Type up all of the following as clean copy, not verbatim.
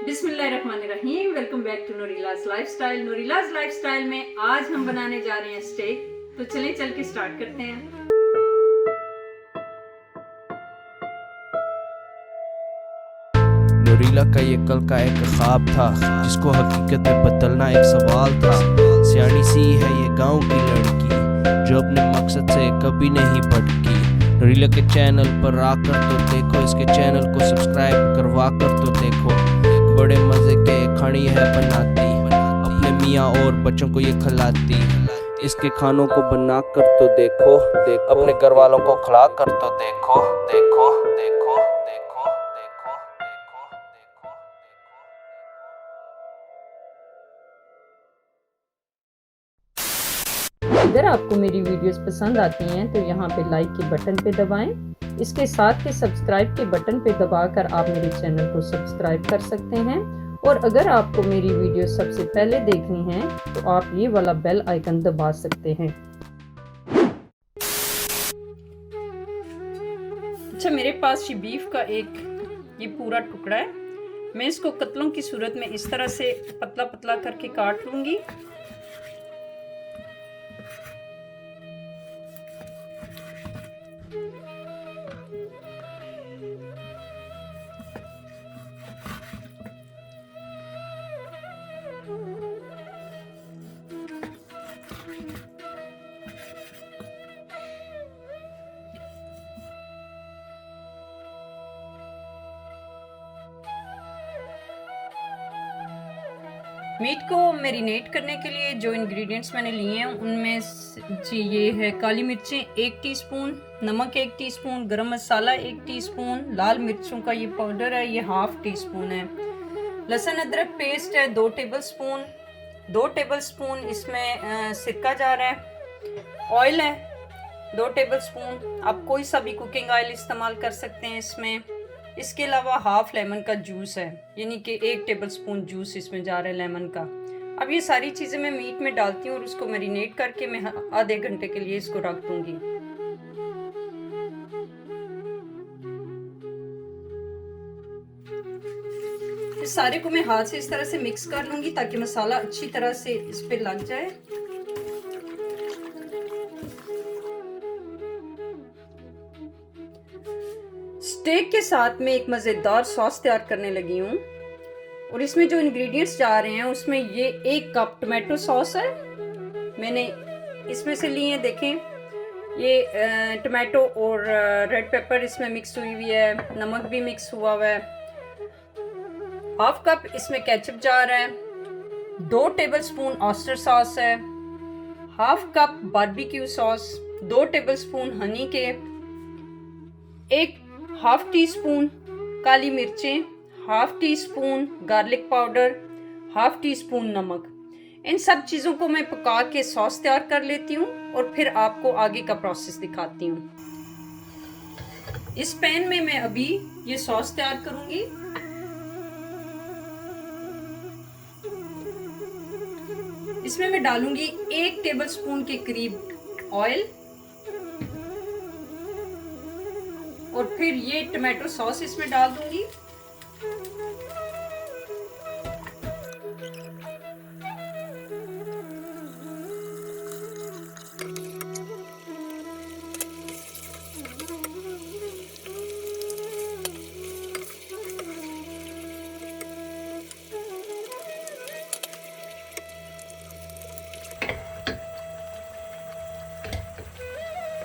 बिस्मिल्लाहिर्रहमानिर्रहीम। Welcome back to Noorilaj lifestyle. Noorilaj lifestyle में आज हम बनाने जा रहे हैं स्टेक। तो चलिए चल के स्टार्ट करते हैं। नूरिला का ये कल का एक ख्वाब था, जिसको हकीकत में बदलना एक सवाल था। सियानी सी है ये गांव की लड़की, जो अपने मकसद से कभी नहीं भटकी। नूरिला के चैनल पर आकर तो देखो, इसके चैनल को सब्सक्राइब करवा कर तो देखो। बड़े मजे के खाने है बनाती, अपने मियाँ और बच्चों को ये खिलाती। इसके खानों को बना कर तो देखो, अपने घर वालों को खिला कर तो देखो, देखो देखो देखो देखो देखो देखो। अगर आपको मेरी वीडियोस पसंद आती हैं तो यहाँ पे लाइक के बटन पे दबाएं। इसके साथ के सब्सक्राइब के बटन पे दबाकर आप मेरे चैनल को सब्सक्राइब कर सकते हैं। और अगर आपको मेरी वीडियो सबसे पहले देखनी है तो आप ये वाला बेल आइकन दबा सकते हैं। अच्छा, मेरे पास ये बीफ का ये पूरा टुकड़ा है। मैं इसको कतलों की सूरत में इस तरह से पतला पतला करके काट लूँगी। मीट को मैरिनेट करने के लिए जो इंग्रेडिएंट्स मैंने लिए हैं उनमें जी ये है काली मिर्चें 1 टीस्पून, नमक 1 टीस्पून, गरम मसाला 1 टीस्पून, लाल मिर्चों का ये पाउडर है ये 1/2 टीस्पून है, लहसुन अदरक पेस्ट है 2 टेबलस्पून, 2 टेबलस्पून इसमें सिरका जा रहा है, ऑयल है 2 टेबलस्पून। आप कोई सा भी कुकिंग ऑयल इस्तेमाल कर सकते हैं इसमें। इसके अलावा 1/2 लेमन का जूस है, यानी कि 1 टेबलस्पून जूस इसमें जा रहा है लेमन का। अब ये सारी चीज़ें मैं मीट में डालती हूँ और उसको मैरिनेट करके मैं आधे घंटे के लिए इसको रख दूंगी। इस सारे को मैं हाथ से इस तरह से मिक्स कर लूंगी ताकि मसाला अच्छी तरह से इस पे लग जाए। स्टेक के साथ में एक मज़ेदार सॉस तैयार करने लगी हूँ और इसमें जो इंग्रेडिएंट्स जा रहे हैं उसमें ये 1 कप टमाटो सॉस है मैंने इसमें से लिए हैं। देखें ये टमाटो और रेड पेपर इसमें मिक्स हुई है, नमक भी मिक्स हुआ है। 1/2 कप इसमें केचप जा रहा है, 2 टेबलस्पून ऑयस्टर सॉस है, 1/2 cup barbecue sauce, 2 tablespoon Honey के, 1/2 टीस्पून काली मिर्चें, 1/2 टीस्पून गार्लिक पाउडर, 1/2 टीस्पून नमक। इन सब चीज़ों को मैं पका के सॉस तैयार कर लेती हूँ और फिर आपको आगे का प्रोसेस दिखाती हूँ। इस पैन में मैं अभी ये सॉस तैयार करूँगी। इसमें मैं डालूंगी 1 टेबलस्पून के करीब ऑयल और फिर ये टमाटो सॉस इसमें डाल दूंगी।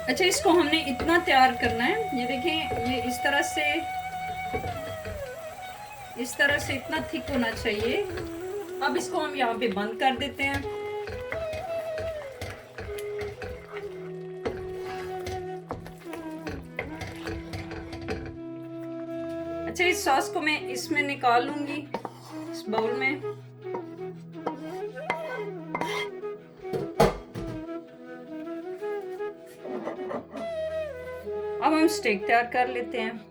अच्छा, इसको हमने इतना तैयार करना है, ये देखें ये इस तरह से इतना थिक होना चाहिए। अब इसको हम यहाँ पे बंद कर देते हैं। अच्छा, इस सॉस को मैं इसमें निकाल लूंगी इस बाउल में। अब हम स्टेक तैयार कर लेते हैं।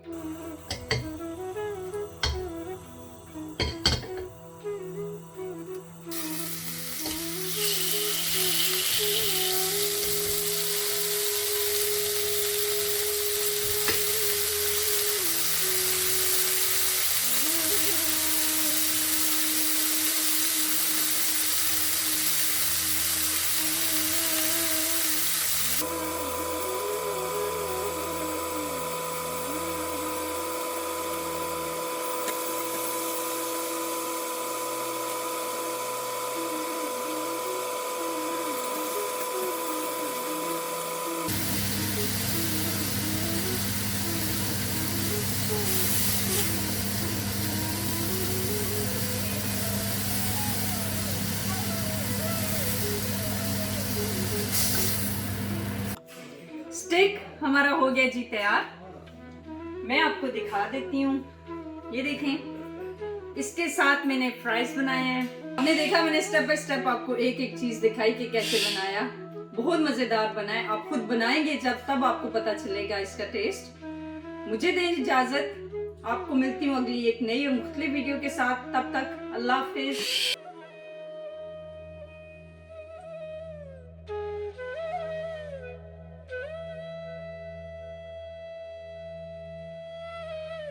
स्टेक हमारा हो गया जी तैयार। मैं आपको दिखा देती हूँ, ये देखें, इसके साथ मैंने फ्राइज बनाए हैं। हमने देखा, मैंने स्टेप बाय स्टेप आपको एक एक चीज दिखाई कि कैसे बनाया। बहुत मजेदार बना है। आप खुद बनाएंगे जब, तब आपको पता चलेगा इसका टेस्ट। मुझे दें इजाजत, आपको मिलती हूँ अगली एक नई और मुख्तलिफ वीडियो के साथ। तब तक अल्लाह हाफिज।